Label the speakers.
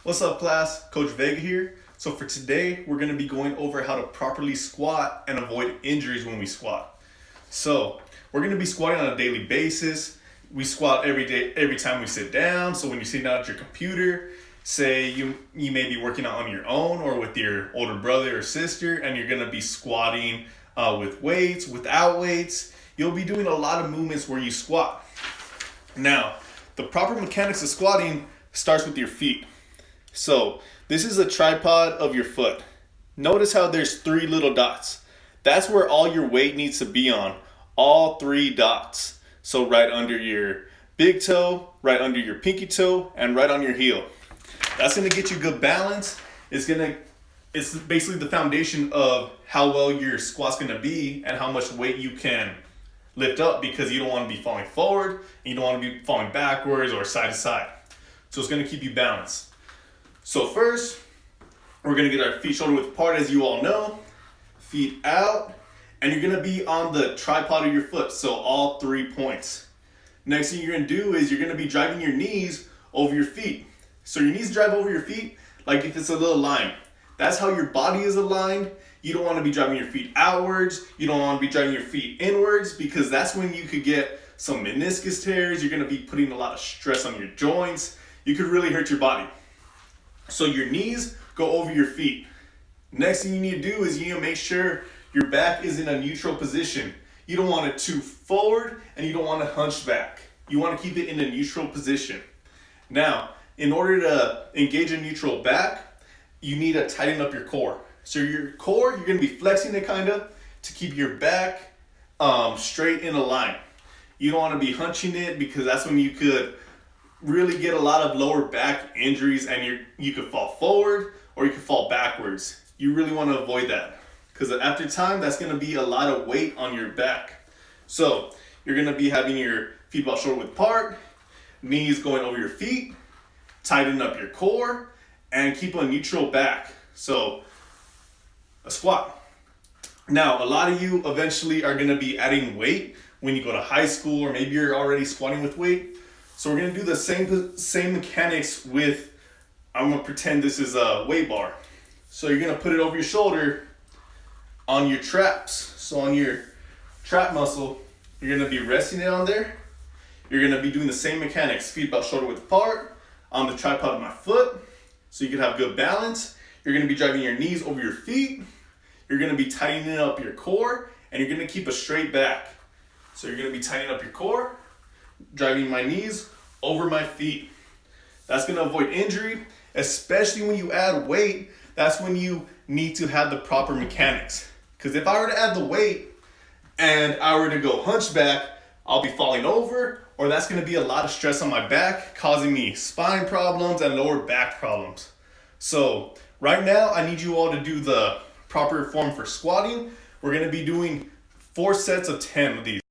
Speaker 1: What's up, class? Coach Vega here. So for today, we're going to be going over how to properly squat and avoid injuries when we squat. So we're going to be squatting on a daily basis. We squat every day, every time we sit down. So when you're sitting down at your computer, say you may be working out on your own or with your older brother or sister, and you're going to be squatting with weights, without weights. You'll be doing a lot of movements where you squat. Now, the proper mechanics of squatting starts with your feet. So this is a tripod of your foot. Notice how there's three little dots. That's where all your weight needs to be on, all three dots. So right under your big toe, right under your pinky toe, and right on your heel. That's gonna get you good balance. It's basically the foundation of how well your squat's gonna be and how much weight you can lift up, because you don't want to be falling forward and you don't want to be falling backwards or side to side. So it's gonna keep you balanced. So first, we're gonna get our feet shoulder width apart, as you all know, feet out, and you're gonna be on the tripod of your foot, so all 3 points. Next thing you're gonna do is you're gonna be driving your knees over your feet. So your knees drive over your feet like if it's a little line. That's how your body is aligned. You don't wanna be driving your feet outwards. You don't wanna be driving your feet inwards, because that's when you could get some meniscus tears. You're gonna be putting a lot of stress on your joints. You could really hurt your body. So your knees go over your feet. Next thing you need to do is you need to make sure your back is in a neutral position. You don't want it too forward and you don't want to hunch back. You want to keep it in a neutral position. Now, in order to engage a neutral back, you need to tighten up your core. So your core, you're going to be flexing it kind of to keep your back straight in a line. You don't want to be hunching it, because that's when you could really get a lot of lower back injuries, and you could fall forward or you could fall backwards. You really want to avoid that, because after time, that's going to be a lot of weight on your back. So you're going to be having your feet about shoulder width apart, knees going over your feet, tighten up your core, and keep a neutral back. So a squat. Now, a lot of you eventually are going to be adding weight when you go to high school, or maybe you're already squatting with weight. So we're gonna do the same mechanics with, I'm gonna pretend this is a weight bar. So you're gonna put it over your shoulder on your traps. So on your trap muscle, you're gonna be resting it on there. You're gonna be doing the same mechanics, feet about shoulder width apart, on the tripod of my foot, so you can have good balance. You're gonna be driving your knees over your feet. You're gonna be tightening up your core, and you're gonna keep a straight back. So you're gonna be tightening up your core, driving my knees over my feet. That's going to avoid injury, especially when you add weight. That's when you need to have the proper mechanics. Because if I were to add the weight and I were to go hunchback, I'll be falling over, or that's going to be a lot of stress on my back, causing me spine problems and lower back problems. So right now, I need you all to do the proper form for squatting. We're going to be doing 4 sets of 10 of these.